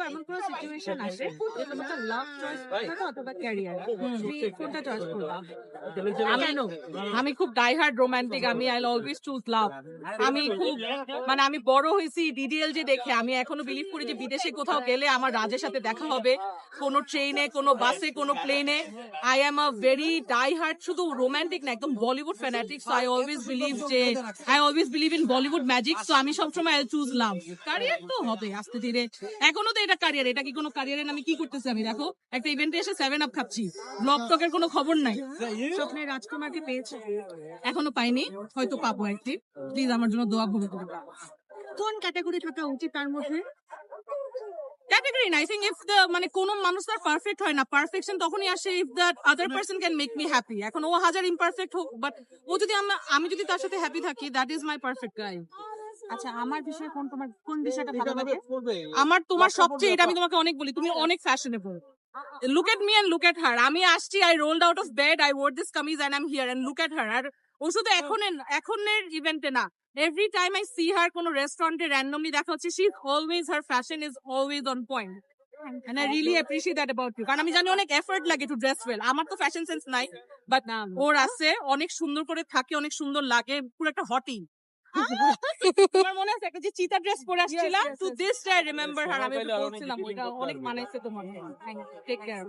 এমন কোনো সিচুয়েশন আসে যে তোমাকে লাভ চয়েস করতে হবে অথবা ক্যারিয়ার, তুমি কোনটা চয়েস করবা? কেন? আমি খুব ডাই হার্ড রোমান্টিক, আমি আই অলওয়েজ চুজ লাভ। আমি খুব মানে আমি বড় হয়েছি ডিডিএল যে দেখে, আমি এখনো বিলিভ করি যে বিদেশে কোথাও গেলে আমার রাজের সাথে দেখা হবে, কোনো ট্রেনে, কোনো বাসে, কোনো প্লেনে। I am a very die hard, শুধু রোমান্টিক না, একদম Bollywood fanatic. So I always believe in Bollywood magic. So আমি সবসময় আই চুজ লাভ। ক্যারিয়ার তো হবে আস্তে ধীরে, এখনো তো এটা ক্যারিয়ার, এটা কি কোনো ক্যারিয়ারের আমি কি করতেছি? আমি দেখো একটা ইভেন্টে এসে 7 আপ খাচ্ছি, ব্লগ টকের কোনো খবর নাই। স্বপ্নে রাজকুমারকে পেয়েছো? এখনো পাইনি, হয়তো পাবো একদিন। প্লিজ আমার জন্য দোয়া করবে। কোন ক্যাটাগরি থাকা উচিত তার মধ্যে? ক্যাটাগরি না, আই থিংক ইফ দ্য মানে কোন মানুষ তার পারফেক্ট হয় না, পারফেকশন তখনই আসে if that other person can make me happy. এখন ও হাজার ইমপারফেক্ট হোক, বাট ও যদি আমি যদি তার সাথে হ্যাপি থাকি, দ্যাট ইজ মাই পারফেক্ট গাই। আচ্ছা, আমার বিষয়ে তোমার কোন বিষয়টা ভালো লাগে? আমার তোমার সবচেয়ে, এটা আমি তোমাকে অনেক বলি, তুমি অনেক fashionable. Look at me and look at her. আমি আসছি, I rolled out of bed, I wear this kameez and I am here and look at her. আর ও শুধু এখনের ইভেন্টে না, every time I see her, কোনো রেস্টুরেন্টে র্যান্ডমলি দেখা হচ্ছে, she always, her fashion is always on point and I really appreciate that about you. কারণ আমি জানি অনেক এফর্ট লাগে টু ড্রেস ওয়েল। আমার তো ফ্যাশন সেন্স নাই, বাট ওর আছে, অনেক সুন্দর করে থাকে, অনেক সুন্দর লাগে, পুরো একটা হটি। তোমার মনে আছে একটা যে চিতা ড্রেস পরে আসছিলা? To this day I remember her. আমি ওকে বলছিলাম ওইটা অনেক মানাইছে তোমার। Take care.